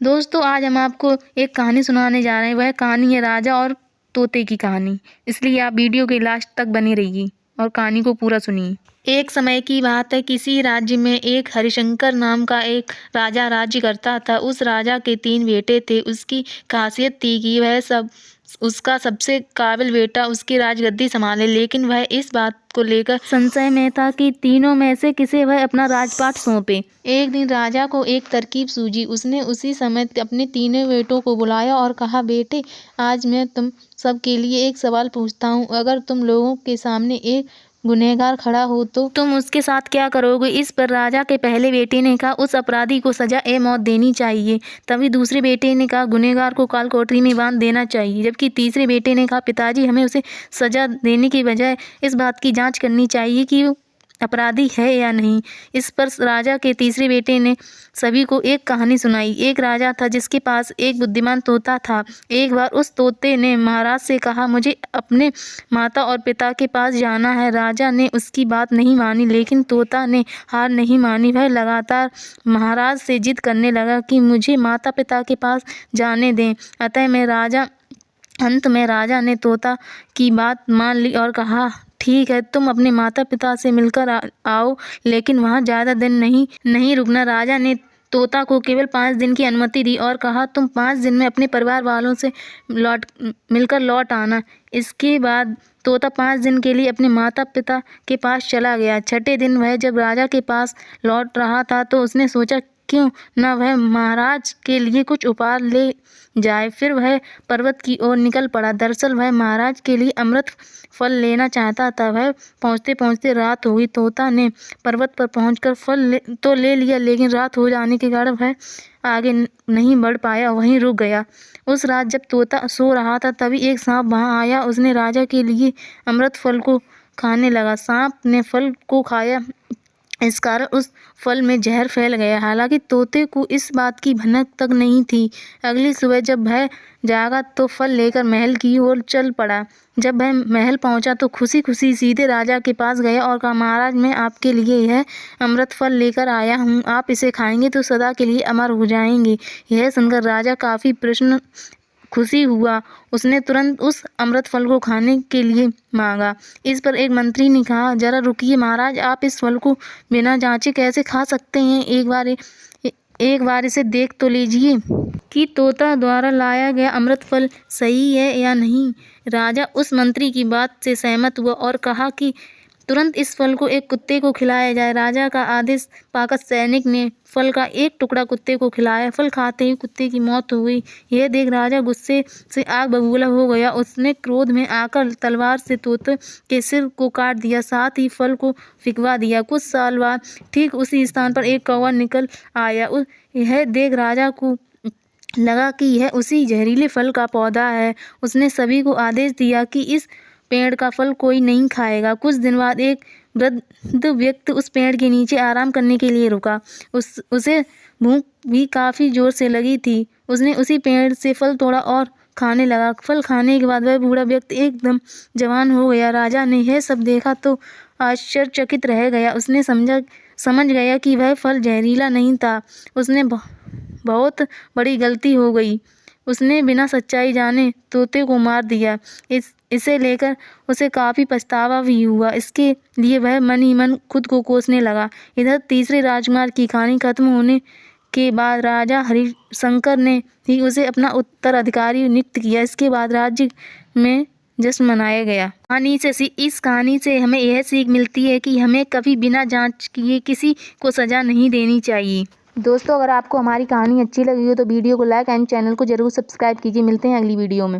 दोस्तों आज हम आपको एक कहानी सुनाने जा रहे हैं। वह कहानी है राजा और तोते की कहानी। इसलिए आप वीडियो के लास्ट तक बनी रहिए और कहानी को पूरा सुनिए। एक समय की बात है, किसी राज्य में एक हरिशंकर नाम का एक राजा राज्य करता था। उस राजा के 3 बेटे थे। उसकी खासियत थी कि उसका सबसे काबिल बेटा उसकी राजगद्दी संभाले, लेकिन वह इस बात को लेकर संशय में था कि तीनों में से किसे वह अपना राजपाट सौंपे। एक दिन राजा को एक तरकीब सूझी। उसने उसी समय अपने तीनों बेटों को बुलाया और कहा, बेटे, आज मैं तुम सब के लिए एक सवाल पूछता हूँ। अगर तुम लोगों के सामने एक गुनहगार खड़ा हो तो तुम उसके साथ क्या करोगे? इस पर राजा के पहले बेटे ने कहा, उस अपराधी को सजा ए मौत देनी चाहिए। तभी दूसरे बेटे ने कहा, गुनहगार को काल कोठरी में बांध देना चाहिए। जबकि तीसरे बेटे ने कहा, पिताजी, हमें उसे सजा देने की बजाय इस बात की जांच करनी चाहिए कि वो अपराधी है या नहीं। इस पर राजा के तीसरे बेटे ने सभी को एक कहानी सुनाई। एक राजा था जिसके पास एक बुद्धिमान तोता था। एक बार उस तोते ने महाराज से कहा, मुझे अपने माता और पिता के पास जाना है। राजा ने उसकी बात नहीं मानी, लेकिन तोता ने हार नहीं मानी। वह लगातार महाराज से जिद करने लगा कि मुझे माता पिता के पास जाने दें। अंत में राजा ने तोता की बात मान ली और कहा, ठीक है, तुम अपने माता पिता से मिलकर आओ, लेकिन वहाँ ज़्यादा दिन नहीं रुकना। राजा ने तोता को केवल 5 दिन की अनुमति दी और कहा, तुम 5 दिन में अपने परिवार वालों से मिलकर लौट आना। इसके बाद तोता 5 दिन के लिए अपने माता पिता के पास चला गया। छठे दिन वह जब राजा के पास लौट रहा था तो उसने सोचा, क्यों न वह महाराज के लिए कुछ उपहार ले जाए। फिर वह पर्वत की ओर निकल पड़ा। दरअसल वह महाराज के लिए अमृत फल लेना चाहता था। वह पहुँचते पहुँचते रात हो गई। तोता ने पर्वत पर पहुंचकर फल तो ले लिया, लेकिन रात हो जाने के कारण वह आगे नहीं बढ़ पाया, वहीं रुक गया। उस रात जब तोता सो रहा था तभी एक सांप वहां आया। उसने राजा के लिए अमृत फल को खाने लगा। सांप ने फल को खाया, इस कारण उस फल में जहर फैल गया। हालांकि तोते को इस बात की भनक तक नहीं थी। अगली सुबह जब वह जागा तो फल लेकर महल की ओर चल पड़ा। जब वह महल पहुंचा तो खुशी खुशी सीधे राजा के पास गया और कहा, महाराज, मैं आपके लिए यह अमृत फल लेकर आया हूँ। आप इसे खाएंगे तो सदा के लिए अमर हो जाएंगे। यह सुनकर राजा काफ़ी खुशी हुआ। उसने तुरंत उस अमृत फल को खाने के लिए मांगा। इस पर एक मंत्री ने कहा, जरा रुकिए महाराज, आप इस फल को बिना जांचे कैसे खा सकते हैं? एक बार इसे देख तो लीजिए कि तोता द्वारा लाया गया अमृत फल सही है या नहीं। राजा उस मंत्री की बात से सहमत हुआ और कहा कि तुरंत इस फल को एक कुत्ते को खिलाया जाए। राजा का आदेश पाकर सैनिक ने फल का एक टुकड़ा कुत्ते को खिलाया। फल खाते ही कुत्ते की मौत हो गई। यह देख राजा गुस्से से आग बबूला हो गया। उसने क्रोध में आकर तलवार से तोते के सिर को काट दिया, साथ ही फल को फिकवा दिया। कुछ साल बाद ठीक उसी स्थान पर एक कौवा निकल आया। यह देख राजा को लगा कि यह उसी जहरीले फल का पौधा है। उसने सभी को आदेश दिया कि इस पेड़ का फल कोई नहीं खाएगा। कुछ दिन बाद एक वृद्ध व्यक्ति उस पेड़ के नीचे आराम करने के लिए रुका। उसे भूख भी काफ़ी जोर से लगी थी। उसने उसी पेड़ से फल तोड़ा और खाने लगा। फल खाने के बाद वह बूढ़ा व्यक्ति एकदम जवान हो गया। राजा ने यह सब देखा तो आश्चर्यचकित रह गया। उसने समझ गया कि वह फल जहरीला नहीं था। उसने बहुत बड़ी गलती हो गई। उसने बिना सच्चाई जाने तोते को मार दिया। इसे लेकर उसे काफ़ी पछतावा भी हुआ। इसके लिए वह मन ही मन खुद को कोसने लगा। इधर तीसरे राजकुमार की कहानी खत्म होने के बाद राजा हरिशंकर ने ही उसे अपना उत्तराधिकारी नियुक्त किया। इसके बाद राज्य में जश्न मनाया गया। इस कहानी से हमें यह सीख मिलती है कि हमें कभी बिना जांच किए किसी को सज़ा नहीं देनी चाहिए। दोस्तों, अगर आपको हमारी कहानी अच्छी लगी हो तो वीडियो को लाइक एंड चैनल को जरूर सब्सक्राइब कीजिए। मिलते हैं अगली वीडियो में।